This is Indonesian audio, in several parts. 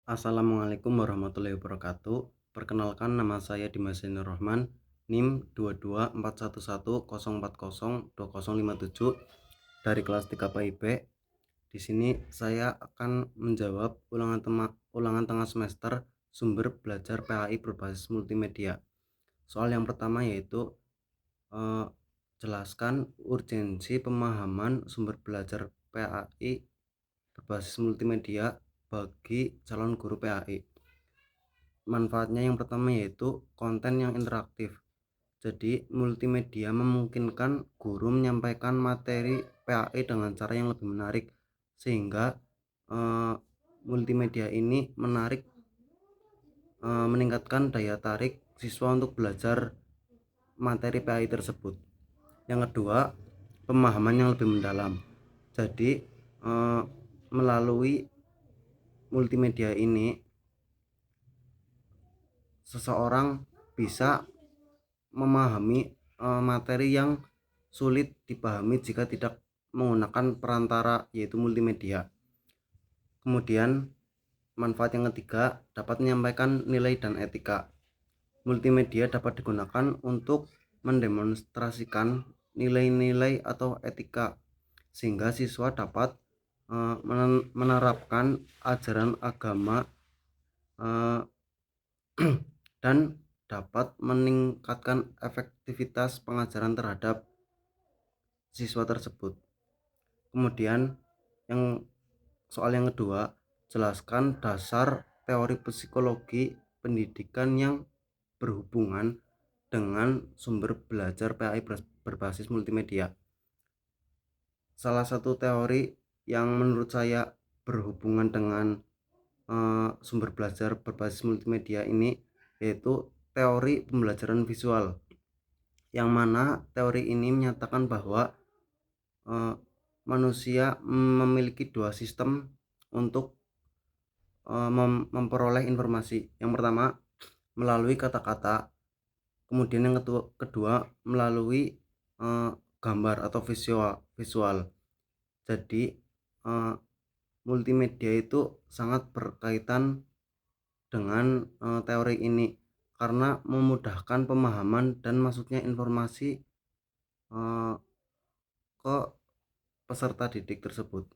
Assalamualaikum warahmatullahi wabarakatuh. Perkenalkan, nama saya Dimas Zainur Rahman, NIM 224104020057 dari kelas 3 PIB. Di sini saya akan menjawab ulangan tengah semester sumber belajar PAI berbasis multimedia. Soal yang pertama yaitu jelaskan urgensi pemahaman sumber belajar PAI berbasis multimedia bagi calon guru PAI. Manfaatnya yang pertama yaitu konten yang interaktif. Jadi multimedia memungkinkan guru menyampaikan materi PAI dengan cara yang lebih menarik, sehingga multimedia ini meningkatkan daya tarik siswa untuk belajar materi PAI tersebut. Yang kedua, pemahaman yang lebih mendalam. Jadi melalui multimedia ini seseorang bisa memahami materi yang sulit dipahami jika tidak menggunakan perantara yaitu multimedia. Kemudian manfaat yang ketiga, dapat menyampaikan nilai dan etika. Multimedia dapat digunakan untuk mendemonstrasikan nilai-nilai atau etika, sehingga siswa dapat menerapkan ajaran agama dan dapat meningkatkan efektivitas pengajaran terhadap siswa tersebut. Kemudian soal yang kedua, jelaskan dasar teori psikologi pendidikan yang berhubungan dengan sumber belajar PAI berbasis multimedia. Salah satu teori yang menurut saya berhubungan dengan sumber belajar berbasis multimedia ini yaitu teori pembelajaran visual, yang mana teori ini menyatakan bahwa manusia memiliki dua sistem untuk memperoleh informasi. Yang pertama melalui kata-kata, kemudian yang kedua melalui gambar atau visual. Jadi multimedia itu sangat berkaitan dengan teori ini karena memudahkan pemahaman dan masuknya informasi ke peserta didik tersebut.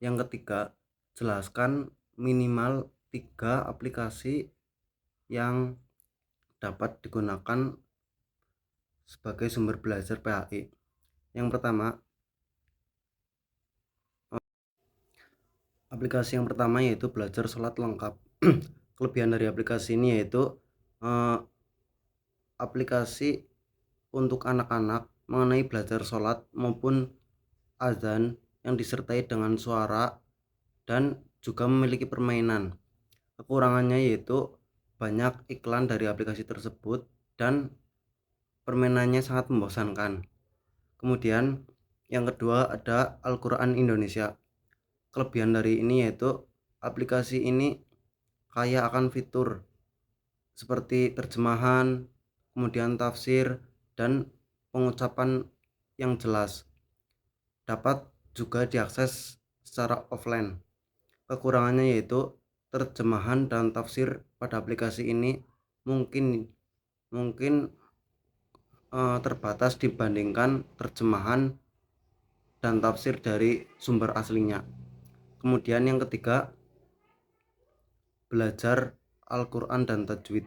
Yang ketiga, jelaskan minimal 3 aplikasi yang dapat digunakan sebagai sumber belajar PAI. Yang pertama, aplikasi yang pertama yaitu belajar sholat lengkap. Kelebihan dari aplikasi ini yaitu aplikasi untuk anak-anak mengenai belajar sholat maupun azan yang disertai dengan suara dan juga memiliki permainan. Kekurangannya yaitu banyak iklan dari aplikasi tersebut dan permainannya sangat membosankan. Kemudian yang kedua ada Al-Quran Indonesia. Kelebihan dari ini yaitu aplikasi ini kaya akan fitur seperti terjemahan, kemudian tafsir dan pengucapan yang jelas. Dapat juga diakses secara offline. Kekurangannya yaitu terjemahan dan tafsir pada aplikasi ini mungkin terbatas dibandingkan terjemahan dan tafsir dari sumber aslinya. Kemudian yang ketiga, belajar Al-Quran dan Tajwid.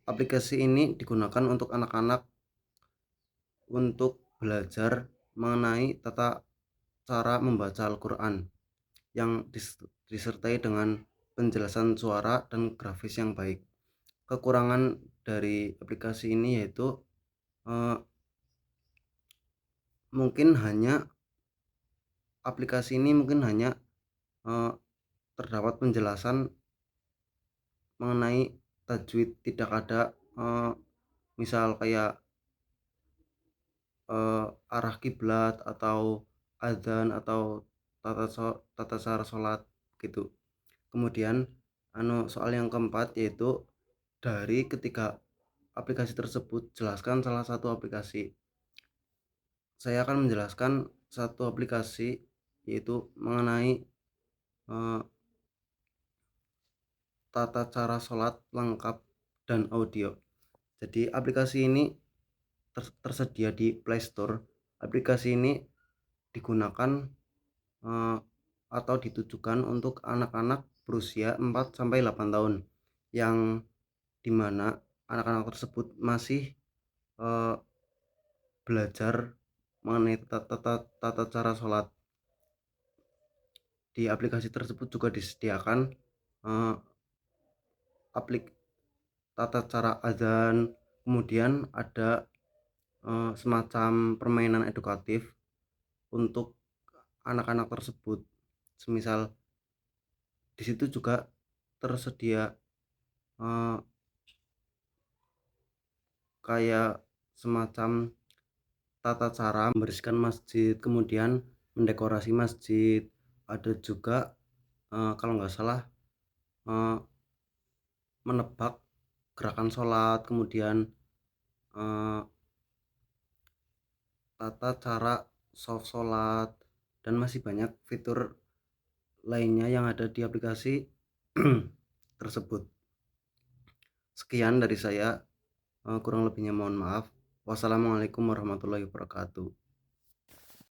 Aplikasi ini digunakan untuk anak-anak untuk belajar mengenai tata cara membaca Al-Quran yang disertai dengan penjelasan suara dan grafis yang baik. Kekurangan dari aplikasi ini yaitu aplikasi ini mungkin hanya terdapat penjelasan mengenai tajwid, tidak ada misal kayak arah kiblat atau adzan atau tata cara sholat gitu. Kemudian soal yang keempat yaitu dari ketiga aplikasi tersebut jelaskan salah satu aplikasi. Saya akan menjelaskan satu aplikasi yaitu mengenai tata cara sholat lengkap dan audio. Jadi aplikasi ini tersedia di Play Store. Aplikasi ini digunakan eh, atau ditujukan untuk anak-anak berusia 4 sampai 8 tahun yang dimana anak-anak tersebut masih eh, belajar mengenai tata cara sholat. Di aplikasi tersebut juga disediakan eh, aplik tata cara azan, kemudian ada semacam permainan edukatif untuk anak-anak tersebut. Semisal di situ juga tersedia eh, kayak semacam tata cara membersihkan masjid, kemudian mendekorasi masjid. Ada juga kalau nggak salah eh, menebak gerakan sholat, kemudian eh, tata cara soft sholat, dan masih banyak fitur lainnya yang ada di aplikasi tersebut. Sekian dari saya, kurang lebihnya mohon maaf. Wassalamualaikum warahmatullahi wabarakatuh.